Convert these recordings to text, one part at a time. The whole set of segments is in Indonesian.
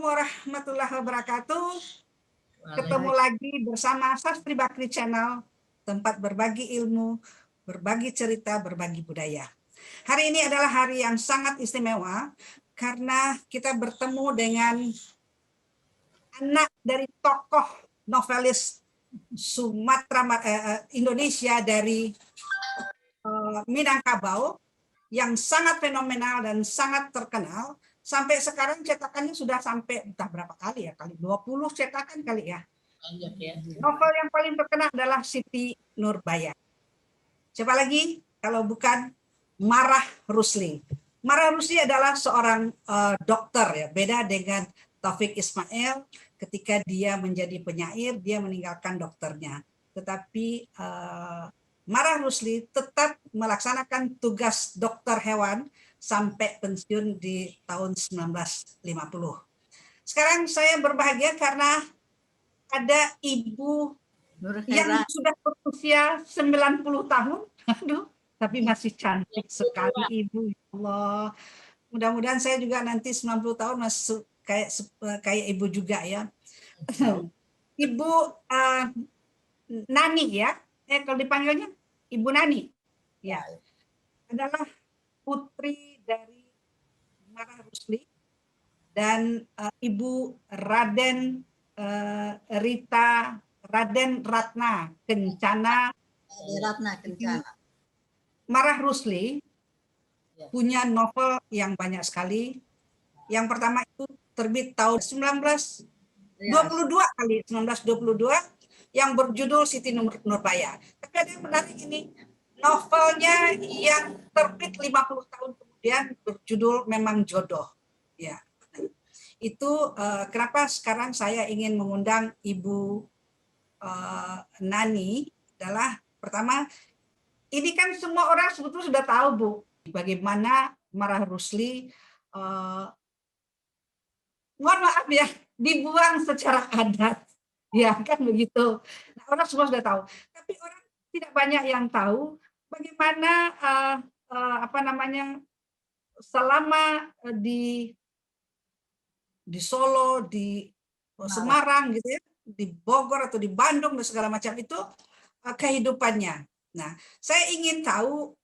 Warahmatullahi Wabarakatuh. Ketemu lagi bersama Sastri Bakri Channel, tempat berbagi ilmu, berbagi cerita, berbagi budaya. Hari ini adalah hari yang sangat istimewa karena kita bertemu dengan anak dari tokoh novelis Sumatera Indonesia dari Minangkabau yang sangat fenomenal dan sangat terkenal. Sampai sekarang cetakannya sudah sampai entah berapa kali ya, kali 20 cetakan kali ya. Novel yang paling terkenal adalah Siti Nurbaya. Siapa lagi kalau bukan Marah Rusli. Marah Rusli adalah seorang dokter ya, beda dengan Taufik Ismail. Ketika dia menjadi penyair, dia meninggalkan dokternya. Tetapi Marah Rusli tetap melaksanakan tugas dokter hewan sampai pensiun di tahun 1950. Sekarang saya berbahagia karena ada ibu yang sudah berusia 90 tahun. Aduh, tapi masih cantik sekali ibu. Ya Allah. Mudah-mudahan saya juga nanti 90 tahun masih kayak ibu juga ya. Ibu Nani ya. Kalau dipanggilnya Ibu Nani. Ya. Adalah putri dari Marah Rusli dan Ibu Raden Raden Ratna Kencana. Marah Rusli punya novel yang banyak sekali. Yang pertama itu terbit tahun 1922 kali, 1922, yang berjudul Siti Nurbaya. Tapi ada yang menarik ini, novelnya yang terbit 50 tahun kemudian berjudul Memang Jodoh. Ya. Itu kenapa sekarang saya ingin mengundang Ibu Nani adalah pertama, ini kan semua orang sebetulnya sudah tahu Bu, bagaimana Marah Rusli mohon maaf ya, dibuang secara adat. Ya kan begitu. Nah, orang semua sudah tahu. Tapi orang tidak banyak yang tahu bagaimana selama di Solo, di Semarang gitu ya, di Bogor atau di Bandung dan segala macam itu kehidupannya. Nah, saya ingin tahu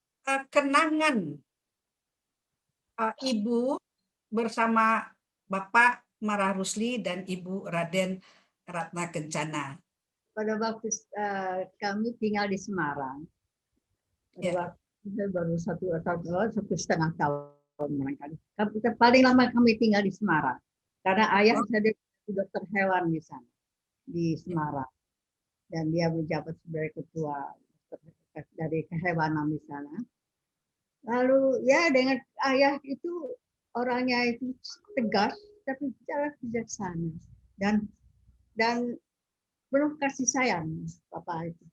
kenangan Ibu bersama Bapak Marah Rusli dan Ibu Raden Ratna Kencana. Pada waktu kami tinggal di Semarang, pada waktu baru satu setengah tahun barangkali. Paling lama kami tinggal di Semarang, karena ayah saya dokter hewan di sana, di Semarang, dan dia menjabat sebagai ketua dari kehewanan di sana. Lalu ya dengan ayah itu orangnya itu tegas tapi bicara bijaksana dan penuh kasih sayang Bapak itu.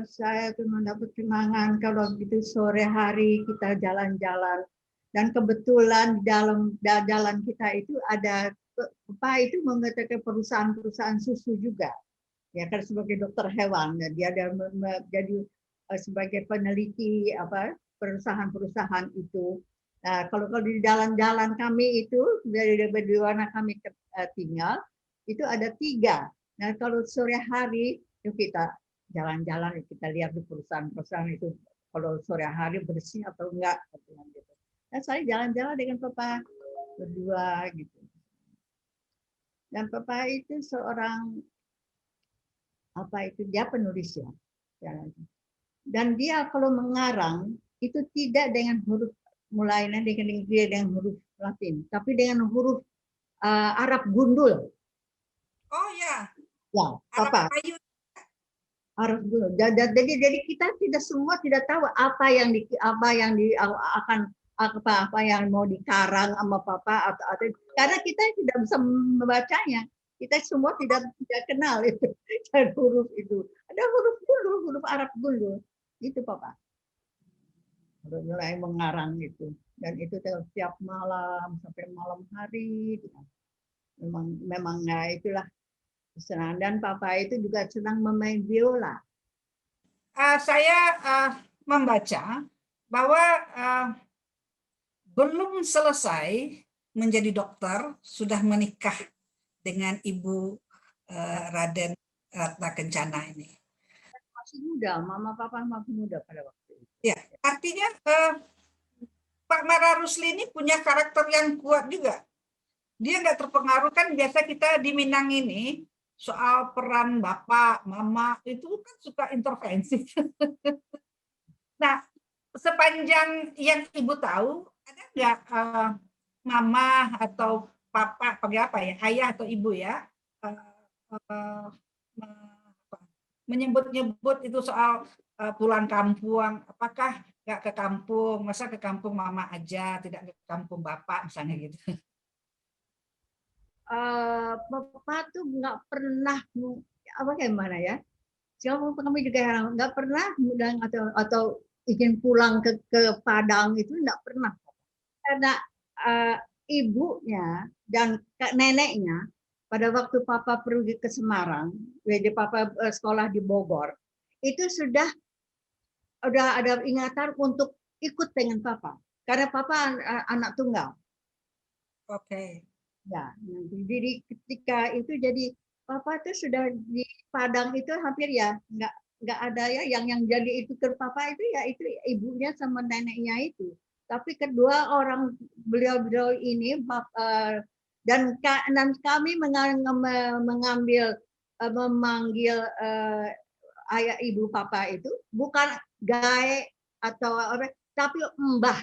Saya tuh mendapat kenangan kalau gitu sore hari kita jalan-jalan dan kebetulan dalam jalan kita itu ada Bapak itu mengatakan perusahaan-perusahaan susu juga. Ya kan sebagai dokter hewan, dia ada jadi sebagai peneliti perusahaan-perusahaan itu. Nah, kalau di jalan-jalan kami itu dari mana kami tinggal itu ada 3. Nah, kalau sore hari itu kita jalan-jalan, kita lihat di perusahaan-perusahaan itu kalau sore hari bersih atau enggak gitu. Nah, saya jalan-jalan dengan Papa berdua gitu. Dan Papa itu seorang dia penulis ya. Dan dia kalau mengarang itu tidak dengan huruf mulainya dengan huruf Latin, tapi dengan huruf Arab gundul. Oh ya. Ya, Papa. Arab gundul. Jadi kita semua tidak tahu apa yang mau dikarang sama Papa atau karena kita tidak bisa membacanya. Kita semua tidak kenal itu huruf itu. Ada huruf gundul, huruf Arab gundul. Itu Papa. Mulai mengarang itu. Dan itu setiap malam sampai malam hari. Memang itulah senang. Dan Papa itu juga senang memain biola. Saya membaca bahwa belum selesai menjadi dokter, sudah menikah dengan Ibu Raden Ratna Kencana ini. Masih muda, mama papa masih muda pada waktu itu. Ya, artinya Pak Mara Rusli ini punya karakter yang kuat juga. Dia nggak terpengaruh, kan biasa kita di Minang ini soal peran bapak, mama itu kan suka intervensi. Nah, sepanjang yang ibu tahu, ada nggak mama atau papa, panggil apa ya, ayah atau ibu ya, menyebut-nyebut itu soal pulang kampung, apakah nggak ke kampung, masa ke kampung mama aja, tidak ke kampung bapak misalnya gitu. Papa tuh nggak pernah apa gimana ya? Siapa kami juga nggak pernah bilang atau ingin pulang ke Padang itu nggak pernah. Karena ibunya dan neneknya pada waktu papa pergi ke Semarang, jadi papa sekolah di Bogor, itu sudah ada ingatan untuk ikut dengan papa. Karena papa anak tunggal. Oke. Ya, jadi ketika itu jadi papa itu sudah di Padang itu hampir ya nggak ada ya yang jadi itu ke papa itu ya itu ibunya sama neneknya itu. Tapi kedua orang beliau ini dan kami memanggil ayah ibu papa itu bukan gae atau apa tapi mbah.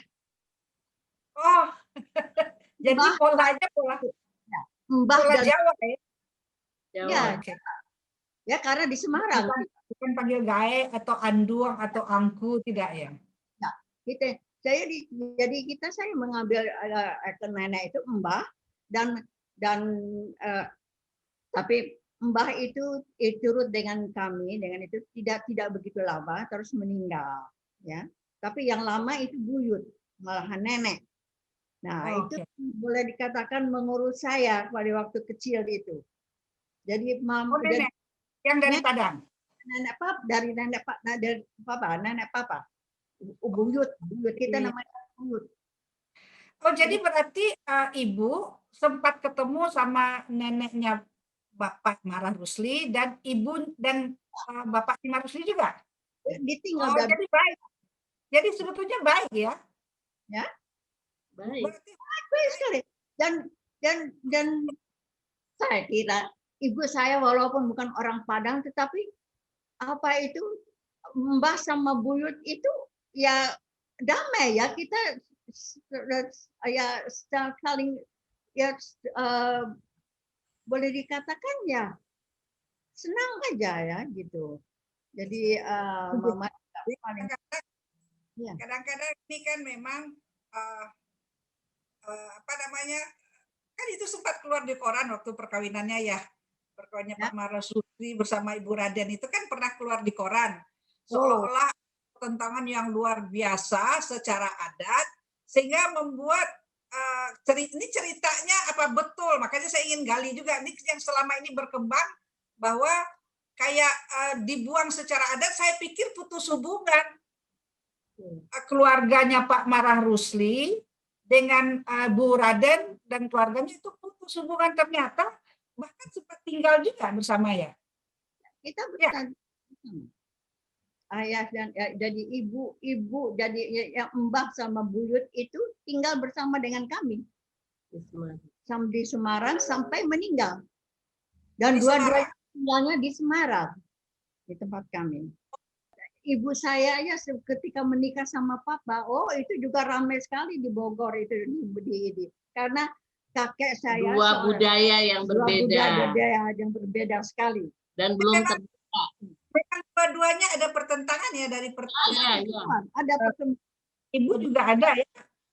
Oh, jadi Mbah, polanya pola mbah dan Jawa ya. Jawa. Ya, Oke. Ya karena di Semarang. Bukan panggil gae atau anduang atau angku, tidak ya? Nah, jadi saya mengambil nenek itu mbah dan tapi mbah itu turut dengan kami dengan itu tidak begitu lama terus meninggal ya. Tapi yang lama itu buyut malahan nenek. Nah, itu boleh dikatakan mengurus saya pada waktu kecil itu. Jadi nenek yang dari Padang. Nenek papa. Buyut kita namanya buyut. Oh, jadi berarti ibu sempat ketemu sama neneknya Bapak Mara Rusli dan ibu dan Bapak Mara Rusli juga. Ditinggal jadi baik. Jadi sebetulnya baik ya. Ya. Baik. Berarti baik sekali. Dan saya kira ibu saya walaupun bukan orang Padang tetapi apa itu mbah sama buyut itu ya damai ya kita ya saling ya boleh dikatakan ya senang aja ya gitu. Jadi mama kadang-kadang ini kan memang apa namanya, kan itu sempat keluar di koran waktu perkawinannya ya, perkawinannya Pak Mara Rusli bersama Ibu Raden itu kan pernah keluar di koran, seolah-olah pertentangan yang luar biasa secara adat sehingga membuat ini ceritanya apa betul, makanya saya ingin gali juga ini yang selama ini berkembang bahwa kayak dibuang secara adat. Saya pikir putus hubungan keluarganya Pak Mara Rusli dengan Bu Raden dan keluarganya itu putus hubungan, ternyata bahkan sempat tinggal juga bersama ya. Kita bersama. Ayah dan jadi ibu jadi yang mbah sama buyut itu tinggal bersama dengan kami di Semarang sampai meninggal dan dua-duanya tinggalnya di Semarang di tempat kami. Ibu saya ya ketika menikah sama papa, itu juga ramai sekali di Bogor itu di karena kakek saya dua budaya yang berbeda yang berbeda sekali dan belum terbuka. Dua-duanya ada pertentangan ya dari pertentangan. Ada pertentangan. Ibu juga ada ya,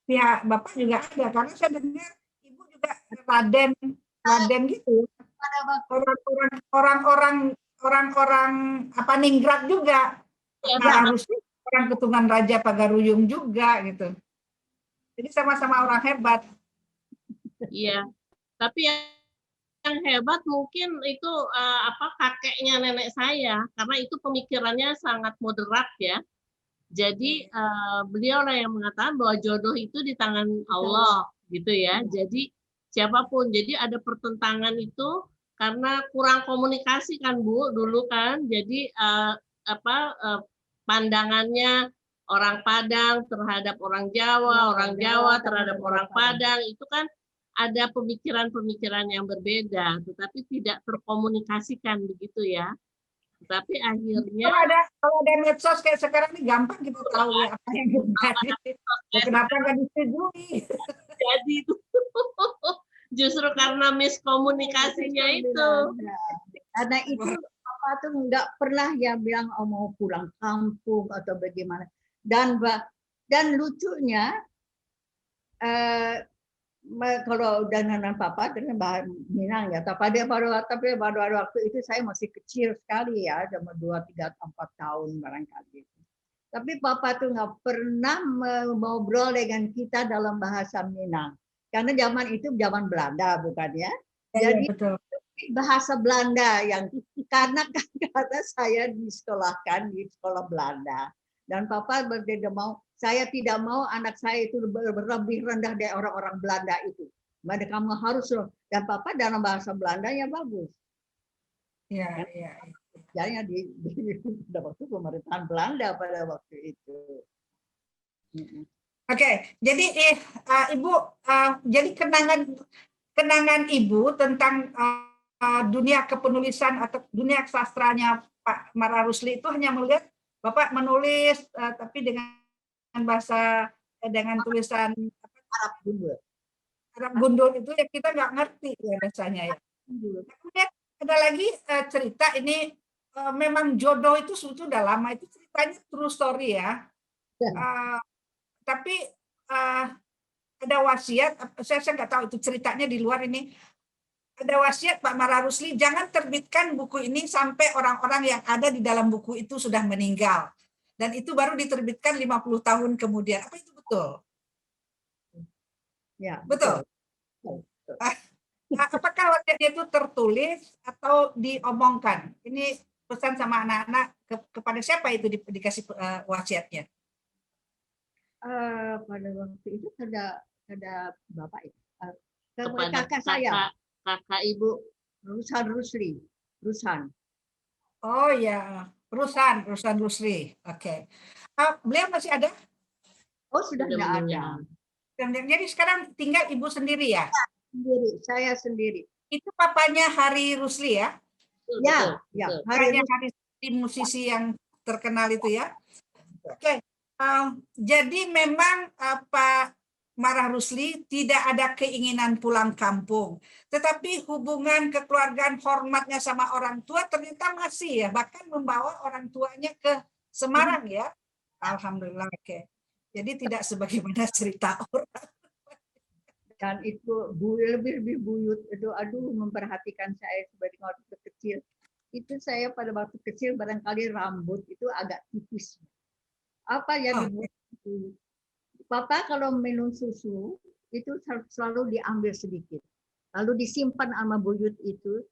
pihak bapak juga ada karena saya dengar ibu juga Raden gitu. Orang-orang apa ningrat juga. Harus orang keturunan Raja Pagaruyung juga gitu. Jadi sama-sama orang hebat. Iya. Tapi yang hebat mungkin itu kakeknya nenek saya karena itu pemikirannya sangat moderat ya. Jadi beliau lah yang mengatakan bahwa jodoh itu di tangan Allah gitu ya. Jadi siapapun. Jadi ada pertentangan itu karena kurang komunikasi kan Bu dulu kan. Jadi pandangannya orang Padang terhadap orang Jawa, orang Jawa terhadap orang Padang itu kan ada pemikiran-pemikiran yang berbeda, tetapi tidak terkomunikasikan begitu ya. Tapi akhirnya kalau ada medsos kayak sekarang ini gampang kita tahu ya apa yang terjadi. Kenapa nggak disetujui? jadi itu justru karena miskomunikasinya itu. Karena itu Papa tuh nggak pernah ya bilang mau pulang kampung atau bagaimana. Dan lucunya kalau dengan Papa dengan bahan Minang ya, tapi pada waktu itu saya masih kecil sekali ya, cuma 2, 3, 4 tahun barangkali. Tapi Papa tuh nggak pernah ngobrol dengan kita dalam bahasa Minang, karena zaman itu zaman Belanda bukan ya? Jadi betul. Bahasa Belanda yang karena saya disekolahkan di sekolah Belanda dan Papa saya tidak mau anak saya itu lebih rendah dari orang-orang Belanda itu. Maka kamu harus dan Papa dalam bahasa Belandanya bagus. Iya. Jadinya di waktu pemerintahan Belanda pada waktu itu. Oke, jadi Ibu, jadi kenangan Ibu tentang dunia kepenulisan atau dunia sastranya Pak Mara Rusli itu hanya melihat Bapak menulis tapi dengan bahasa dengan tulisan Arab gundul. Arab gundul itu ya kita nggak ngerti ya rasanya ya. Kemudian ada lagi cerita ini memang jodoh itu sudah lama, itu ceritanya true story ya. Tapi ada wasiat, saya nggak tahu itu ceritanya di luar ini. Ada wasiat Pak Mara Rusli, jangan terbitkan buku ini sampai orang-orang yang ada di dalam buku itu sudah meninggal. Dan itu baru diterbitkan 50 tahun kemudian. Apa itu betul? Ya, betul. Apakah wasiatnya itu tertulis atau diomongkan? Ini pesan sama anak-anak kepada siapa itu dikasih wasiatnya? Pada waktu itu ada bapak itu. Kepada kakak saya. Kakak Ibu Rusan Rusli. Rusan. Oh ya, Rusan Rusli. Oke. Beliau masih ada? Oh, sudah tidak ada. Jadi sekarang tinggal Ibu sendiri ya? Sendiri, saya sendiri. Itu papanya Hari Rusli ya? Ya. Papanya Hari Rusli, musisi yang terkenal itu ya? Oke. Jadi memang Pak Mara Rusli tidak ada keinginan pulang kampung, tetapi hubungan kekeluargaan hormatnya sama orang tua ternyata masih ya, bahkan membawa orang tuanya ke Semarang ya. Alhamdulillah. Oke. Jadi tidak sebagaimana cerita orang. Dan itu lebih buyut itu, memperhatikan saya sebagai waktu kecil. Itu saya pada waktu kecil barangkali rambut itu agak tipis. Apa yang dibuat itu? Papa kalau minum susu itu selalu diambil sedikit, lalu disimpan sama buyut itu,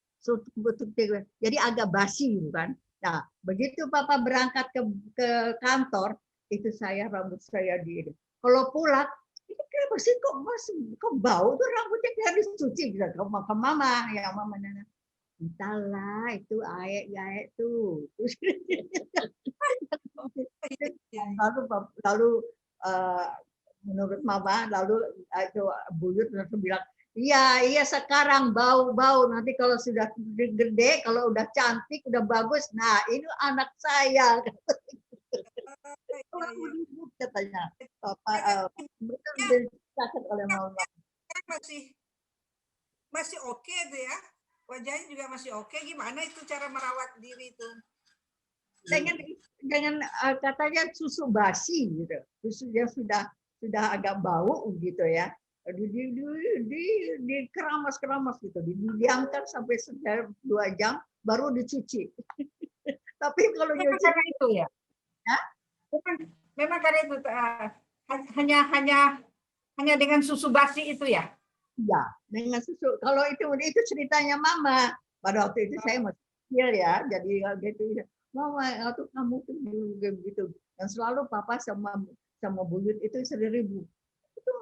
jadi agak basi kan. Nah, begitu Papa berangkat ke kantor, itu rambut saya di. Kalau pulang, ini kenapa sih kok bau tuh rambutnya kayak dicuci gitu. Ke mama, ya mama nanya, entahlah itu aek tuh. Lalu menurut mama, lalu itu buyut langsung bilang, iya sekarang bau nanti kalau sudah gede, kalau udah cantik, udah bagus, nah ini anak saya. Katanya Papa sakit oleh mama. Masih oke tuh ya, wajahnya juga masih oke. Gimana itu cara merawat diri itu? Dengan katanya susu basi gitu, susunya sudah agak bau gitu ya, di keramas gitu, didiamkan sampai 2 jam baru dicuci. Tapi kalau nyuci karena itu ya, memang karena itu hanya dengan susu basi itu ya. Ya, dengan susu. Kalau itu ceritanya mama. Pada waktu itu saya masih kecil ya, jadi gitu. Mama, atau kamu tuh begitu. Dan selalu Papa sama buyut itu 1.000. Itu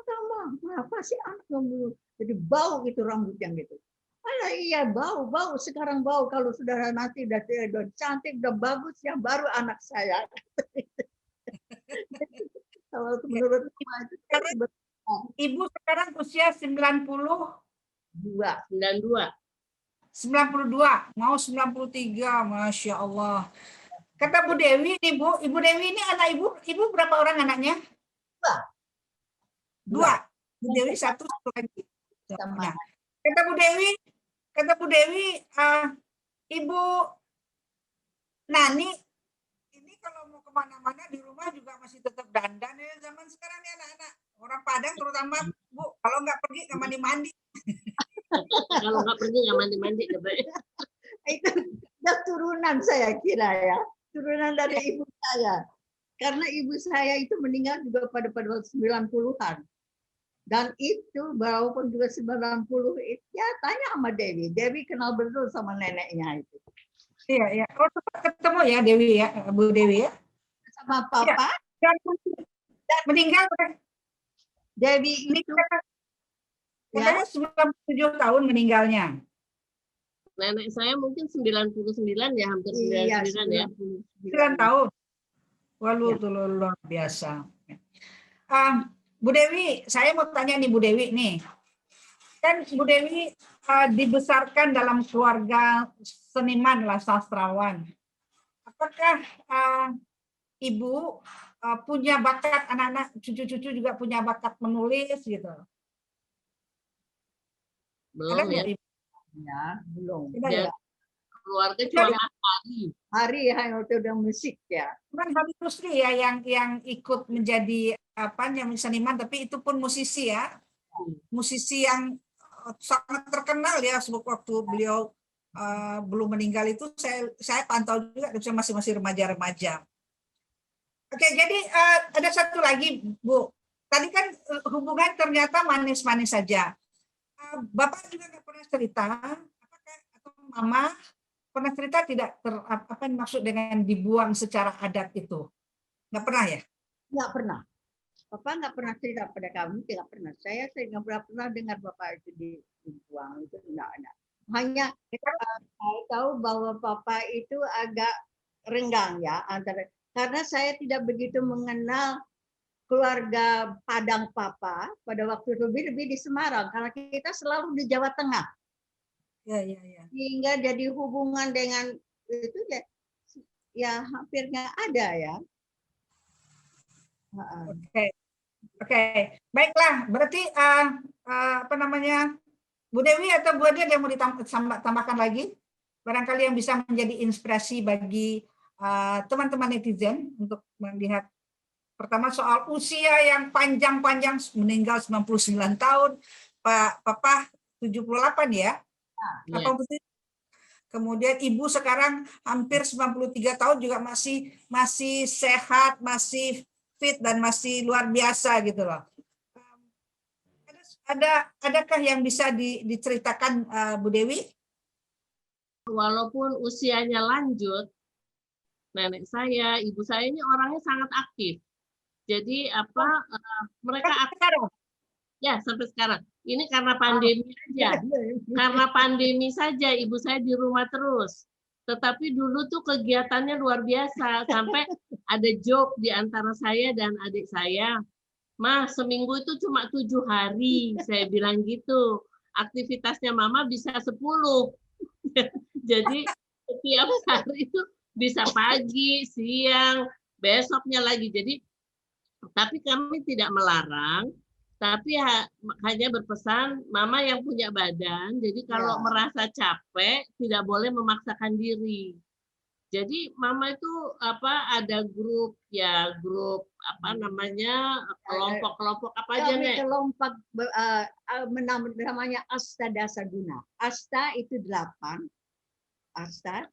sama kenapa sih anak membunuh? Jadi bau gitu rambutnya gitu. Alah, iya bau, sekarang bau. Kalau sudah nanti udah cantik, udah bagus, ya baru anak saya. Kalau menurut Mama itu Karena Ibu sekarang usia 92. 92, mau 93, Masya Allah. Kata Bu Dewi nih Bu, Ibu Dewi ini anak Ibu berapa orang anaknya? Dua. Bu Dewi satu lagi. sama Nah, kata Bu Dewi, Ibu Nani, ini kalau mau kemana-mana di rumah juga masih tetap dandan ya zaman sekarang nih anak-anak. Orang Padang terutama, Bu, kalau nggak pergi nggak mandi-mandi. Kalau nggak pergi nggak mandi-mandi katanya. itu udah turunan saya kira ya, turunan dari ibu saya. Karena ibu saya itu meninggal juga pada 90-an. Dan itu walaupun juga 90, ya tanya sama Dewi. Dewi kenal betul sama neneknya itu. Iya, iya. Oh, ketemu ya Dewi ya, Bu Dewi ya. Sama papa, Dan meninggal Dewi ini itu katanya 97 tahun meninggalnya. Nenek saya mungkin 99 ya, hampir 99 iya, ya. 9 tahun. Waduh, tuh luar biasa. Bu Dewi, saya mau tanya nih Bu Dewi nih. Kan Bu Dewi dibesarkan dalam keluarga seniman lah, sastrawan. Apakah Ibu punya bakat, anak-anak cucu-cucu juga punya bakat menulis gitu? Ada Belum nggak, ya. Ibu? ya belum. Ada Dan ya? keluarga cuma Hari. Hari hanya itu udah musik ya. Cuman Habib Rusli ya yang ikut menjadi yang seniman, tapi itu pun musisi ya, musisi yang sangat terkenal ya. Waktu beliau belum meninggal itu saya pantau juga, masih remaja-remaja. Oke, jadi ada satu lagi Bu. Tadi kan hubungan ternyata manis-manis saja. Bapak juga nggak pernah cerita, apakah atau Mama pernah cerita tidak apa yang maksud dengan dibuang secara adat itu? Nggak pernah ya? Nggak pernah. Bapak nggak pernah cerita pada kami, tidak pernah. Saya nggak pernah dengar Bapak itu dibuang, itu enggak ada. Hanya saya tahu bahwa Bapak itu agak renggang ya, karena saya tidak begitu mengenal keluarga Padang Papa pada waktu itu, lebih di Semarang, karena kita selalu di Jawa Tengah. Ya. Sehingga jadi hubungan dengan itu ya hampir nggak ada ya. Oke. Baiklah. Berarti Bu Dewi atau Bu Ade yang mau ditambahkan lagi? Barangkali yang bisa menjadi inspirasi bagi teman-teman netizen untuk melihat. Pertama soal usia yang panjang-panjang, meninggal 99 tahun, Pak Papa 78 ya. Ya. Kemudian Ibu sekarang hampir 93 tahun juga masih sehat, masih fit dan masih luar biasa gitu loh. Adakah yang bisa diceritakan Bu Dewi? Walaupun usianya lanjut, nenek saya, ibu saya ini orangnya sangat aktif. Jadi mereka aktif ya sampai sekarang. Ini karena pandemi aja. Karena pandemi saja ibu saya di rumah terus. Tetapi dulu tuh kegiatannya luar biasa, sampai ada joke di antara saya dan adik saya. Mah, seminggu itu cuma 7 hari, saya bilang gitu. Aktivitasnya Mama bisa 10. Jadi setiap hari itu bisa pagi, siang, besoknya lagi. Jadi tapi kami tidak melarang, tapi hanya berpesan Mama yang punya badan. Jadi kalau merasa capek tidak boleh memaksakan diri. Jadi Mama itu ada grup kelompok apa aja nih? Kelompok namanya Asta Dasa Guna. Asta itu 8. Asta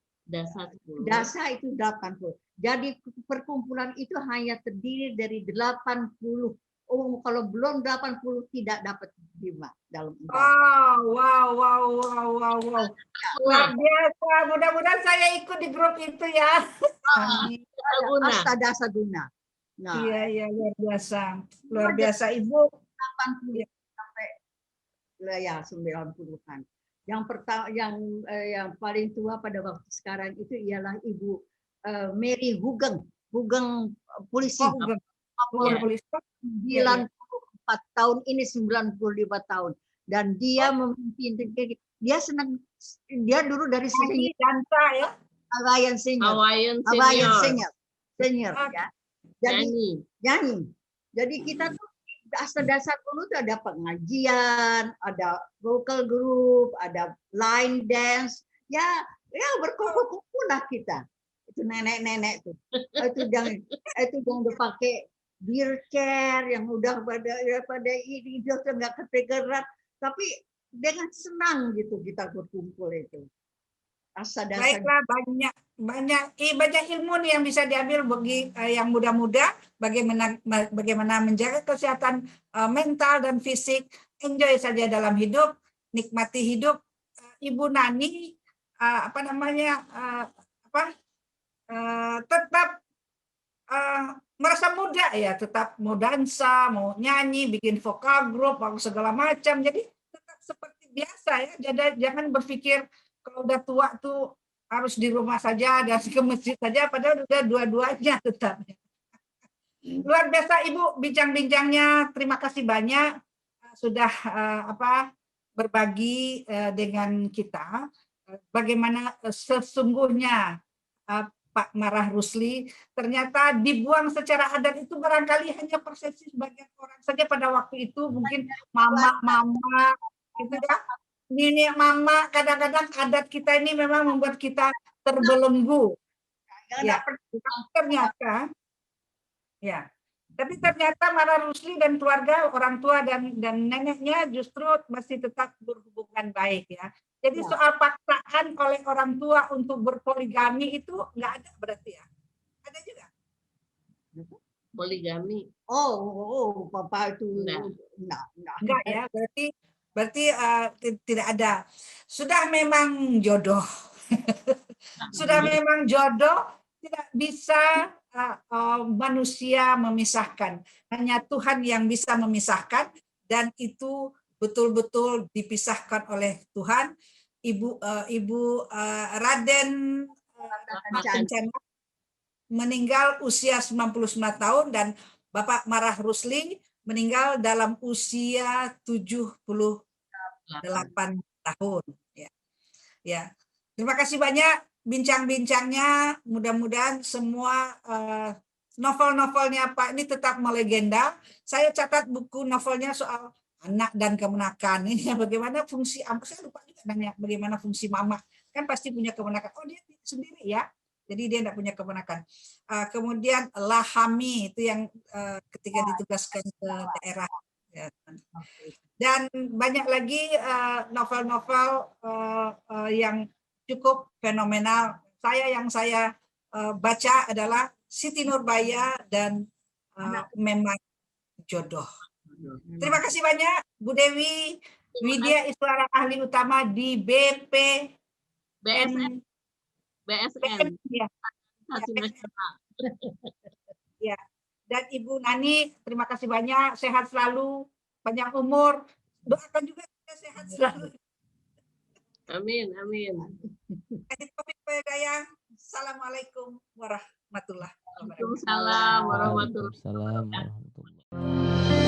Dasa itu 80. Jadi perkumpulan itu hanya terdiri dari 80. Kalau belum 80 tidak dapat terima dalam Wow. Luar biasa. Mudah-mudahan saya ikut di grup itu ya. Asta Dasa Guna. Iya, luar biasa. Luar biasa Ibu. 80 sampai ya 90-an. Yang pertama, yang paling tua pada waktu sekarang itu ialah Ibu Mary Hugeng polisi. Oh, bukan. Bukan Ya. polisi. 94 tahun, ini 95 tahun. Dan dia memimpin, dia dulu dari Nyanyi, dansa ya. Hawaiian Senior. Hawaiian Hawaiian Senior. Senior Oke. ya. Jadi Nyanyi. Jadi kita tuh dasar-dasar dulu tuh ada pengajian, ada vocal group, ada line dance. Ya berkumpul-kumpul lah kita. Itu nenek-nenek tuh. Itu yang udah pakai beer chair, yang udah pada ini dia nggak ketegeran, tapi dengan senang gitu kita berkumpul itu. Baiklah, banyak ilmu nih yang bisa diambil bagi yang muda-muda, bagaimana menjaga kesehatan mental dan fisik. Enjoy saja dalam hidup, nikmati hidup. Ibu Nani tetap merasa muda ya, tetap mau dansa, mau nyanyi, bikin vokal group, segala macam. Jadi tetap seperti biasa ya. Jangan berpikir kalau udah tua tuh harus di rumah saja dan ke masjid saja, padahal udah dua-duanya tetap. Luar biasa Ibu bincang-bincangnya. Terima kasih banyak sudah berbagi dengan kita bagaimana sesungguhnya Pak Marah Rusli. Ternyata dibuang secara adat itu barangkali hanya persepsi sebagian orang saja pada waktu itu, mungkin mama gitu ya. Nenek mama, kadang-kadang adat kita ini memang membuat kita terbelenggu. Ya, ternyata Marah Rusli dan keluarga, orang tua dan neneknya justru masih tetap berhubungan baik ya. Jadi soal paksaan oleh orang tua untuk berpoligami itu nggak ada berarti ya? Ada juga? Poligami. Oh, papa itu enggak ya, berarti tidak ada. Sudah memang jodoh. Sudah memang jodoh, tidak bisa manusia memisahkan. Hanya Tuhan yang bisa memisahkan, dan itu betul-betul dipisahkan oleh Tuhan. Ibu Raden Kencana meninggal usia 99 tahun dan Bapak Marah Rusli meninggal dalam usia 78 tahun. Ya. Terima kasih banyak bincang-bincangnya. Mudah-mudahan semua novel-novelnya Pak ini tetap melegenda. Saya catat buku novelnya soal anak dan kemenakan. Ini bagaimana fungsi, saya lupa juga nanya bagaimana fungsi mama. Kan pasti punya kemenakan. Oh, dia sendiri ya. Jadi dia tidak punya kemenakan. Kemudian Lahami itu yang ketika ditugaskan ke daerah. Dan banyak lagi novel-novel yang cukup fenomenal. Yang saya baca adalah Siti Nurbaya dan Memang Jodoh. Terima kasih banyak Bu Dewi Widya Iswara, ahli utama di BSN. Ya. Ya. Dan Ibu Nani, terima kasih banyak, sehat selalu, panjang umur, doakan juga kita sehat selalu. Amin. Assalamualaikum warahmatullahi wabarakatuh. Waalaikumsalam warahmatullahi wabarakatuh.